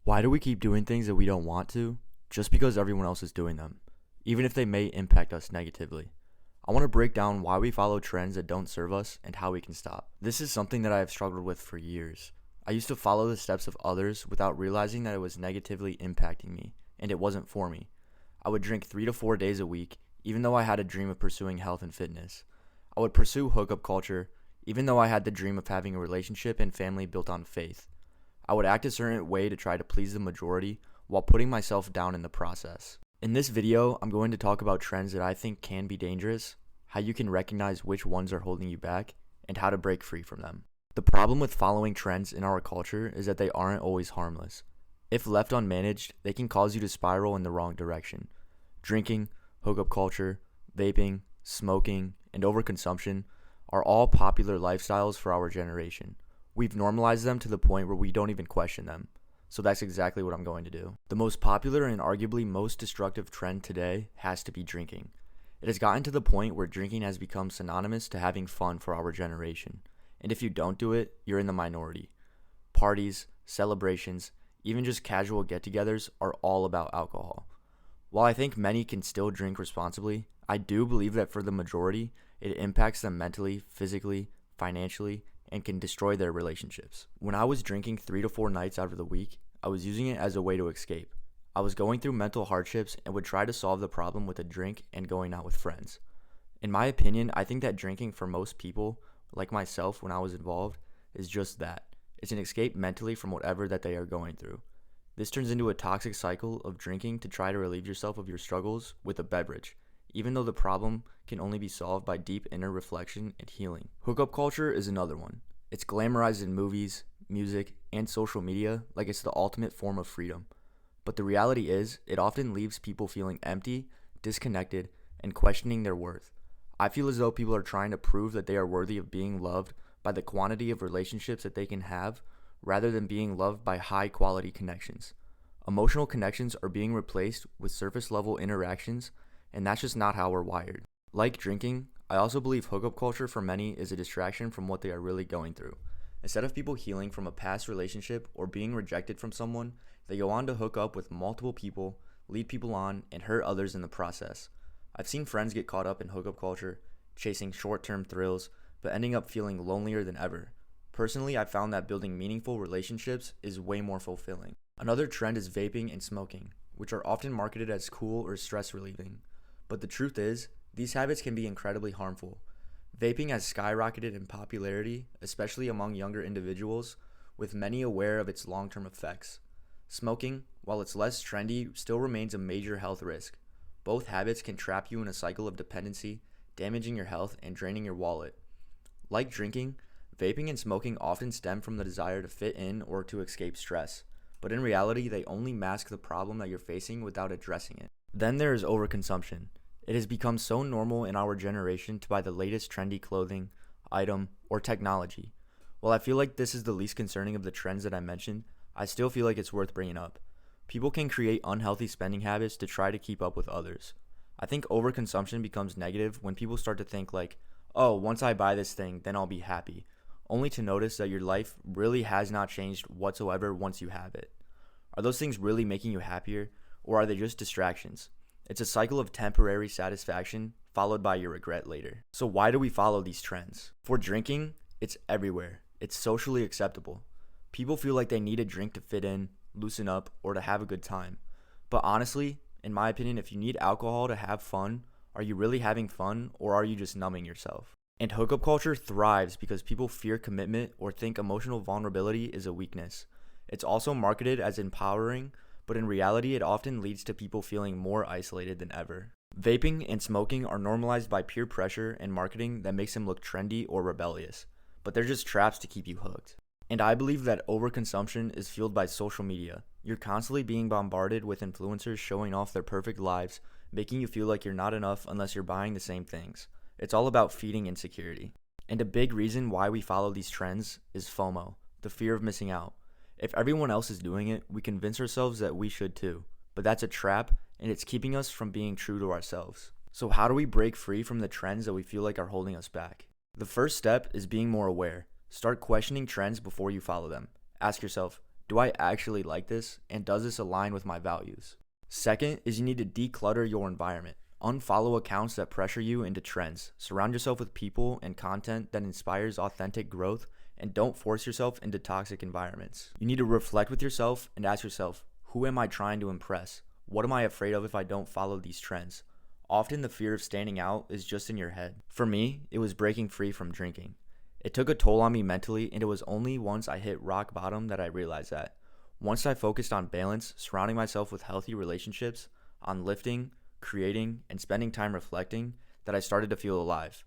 Why do we keep doing things that we don't want to just because everyone else is doing them, even if they may impact us negatively? I want to break down why we follow trends that don't serve us and how we can stop. This is something that I have struggled with for years. I used to follow the steps of others without realizing that it was negatively impacting me, and it wasn't for me. I would drink 3 to 4 days a week, even though I had a dream of pursuing health and fitness. I would pursue hookup culture, even though I had the dream of having a relationship and family built on faith. I would act a certain way to try to please the majority while putting myself down in the process. In this video, I'm going to talk about trends that I think can be dangerous, how you can recognize which ones are holding you back, and how to break free from them. The problem with following trends in our culture is that they aren't always harmless. If left unmanaged, they can cause you to spiral in the wrong direction. Drinking, hookup culture, vaping, smoking, and overconsumption are all popular lifestyles for our generation. We've normalized them to the point where we don't even question them. So that's exactly what I'm going to do. The most popular and arguably most destructive trend today has to be drinking. It has gotten to the point where drinking has become synonymous to having fun for our generation. And if you don't do it, you're in the minority. Parties, celebrations, even just casual get-togethers are all about alcohol. While I think many can still drink responsibly, I do believe that for the majority, it impacts them mentally, physically, financially, and can destroy their relationships. When I was drinking 3 to 4 nights out of the week, I was using it as a way to escape. I was going through mental hardships and would try to solve the problem with a drink and going out with friends. In my opinion, I think that drinking for most people, like myself when I was involved, is just that. It's an escape mentally from whatever that they are going through. This turns into a toxic cycle of drinking to try to relieve yourself of your struggles with a beverage, even though the problem can only be solved by deep inner reflection and healing. Hookup culture is another one. It's glamorized in movies, music, and social media like it's the ultimate form of freedom. But the reality is, it often leaves people feeling empty, disconnected, and questioning their worth. I feel as though people are trying to prove that they are worthy of being loved by the quantity of relationships that they can have, rather than being loved by high-quality connections. Emotional connections are being replaced with surface-level interactions, and that's just not how we're wired. Like drinking, I also believe hookup culture for many is a distraction from what they are really going through. Instead of people healing from a past relationship or being rejected from someone, they go on to hook up with multiple people, lead people on, and hurt others in the process. I've seen friends get caught up in hookup culture, chasing short-term thrills, but ending up feeling lonelier than ever. Personally, I found that building meaningful relationships is way more fulfilling. Another trend is vaping and smoking, which are often marketed as cool or stress relieving. But the truth is, these habits can be incredibly harmful. Vaping has skyrocketed in popularity, especially among younger individuals, with many aware of its long-term effects. Smoking, while it's less trendy, still remains a major health risk. Both habits can trap you in a cycle of dependency, damaging your health and draining your wallet. Like drinking, vaping and smoking often stem from the desire to fit in or to escape stress, but in reality, they only mask the problem that you're facing without addressing it. Then there is overconsumption. It has become so normal in our generation to buy the latest trendy clothing, item, or technology. While I feel like this is the least concerning of the trends that I mentioned, I still feel like it's worth bringing up. People can create unhealthy spending habits to try to keep up with others. I think overconsumption becomes negative when people start to think like, oh, once I buy this thing, then I'll be happy, only to notice that your life really has not changed whatsoever once you have it. Are those things really making you happier, or are they just distractions? It's a cycle of temporary satisfaction followed by your regret later. So why do we follow these trends? For drinking, it's everywhere. It's socially acceptable. People feel like they need a drink to fit in, loosen up, or to have a good time. But honestly, in my opinion, if you need alcohol to have fun, are you really having fun, or are you just numbing yourself? And hookup culture thrives because people fear commitment or think emotional vulnerability is a weakness. It's also marketed as empowering, but in reality, it often leads to people feeling more isolated than ever. Vaping and smoking are normalized by peer pressure and marketing that makes them look trendy or rebellious, but they're just traps to keep you hooked. And I believe that overconsumption is fueled by social media. You're constantly being bombarded with influencers showing off their perfect lives, making you feel like you're not enough unless you're buying the same things. It's all about feeding insecurity. And a big reason why we follow these trends is FOMO, the fear of missing out. If everyone else is doing it, we convince ourselves that we should too. But that's a trap, and it's keeping us from being true to ourselves. So how do we break free from the trends that we feel like are holding us back? The first step is being more aware. Start questioning trends before you follow them. Ask yourself, Do I actually like this? And does this align with my values? Second is you need to declutter your environment. Unfollow accounts that pressure you into trends. Surround yourself with people and content that inspires authentic growth, and don't force yourself into toxic environments. You need to reflect with yourself and ask yourself, who am I trying to impress? What am I afraid of if I don't follow these trends? Often the fear of standing out is just in your head. For me, it was breaking free from drinking. It took a toll on me mentally, and it was only once I hit rock bottom that I realized that. Once I focused on balance, surrounding myself with healthy relationships, on lifting, creating, and spending time reflecting, that I started to feel alive.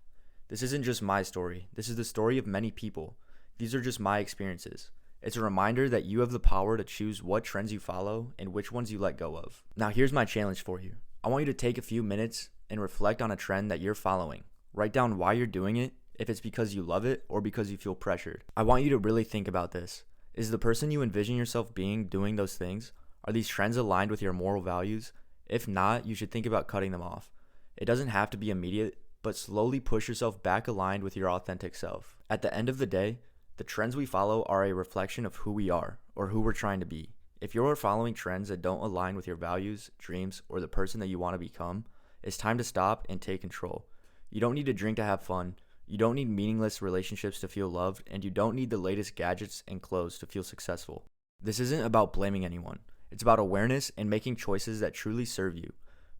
This isn't just my story. This is the story of many people. These are just my experiences. It's a reminder that you have the power to choose what trends you follow and which ones you let go of. Now here's my challenge for you. I want you to take a few minutes and reflect on a trend that you're following. Write down why you're doing it, if it's because you love it or because you feel pressured. I want you to really think about this. Is the person you envision yourself being doing those things? Are these trends aligned with your moral values? If not, you should think about cutting them off. It doesn't have to be immediate, but slowly push yourself back aligned with your authentic self. At the end of the day, the trends we follow are a reflection of who we are or who we're trying to be. If you're following trends that don't align with your values, dreams, or the person that you want to become, it's time to stop and take control. You don't need to drink to have fun. You don't need meaningless relationships to feel loved, and you don't need the latest gadgets and clothes to feel successful. This isn't about blaming anyone. It's about awareness and making choices that truly serve you.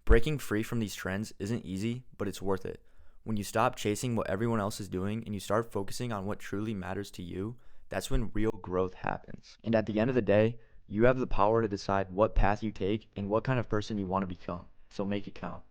Breaking free from these trends isn't easy, but it's worth it. When you stop chasing what everyone else is doing and you start focusing on what truly matters to you, that's when real growth happens. And at the end of the day, you have the power to decide what path you take and what kind of person you want to become. So make it count.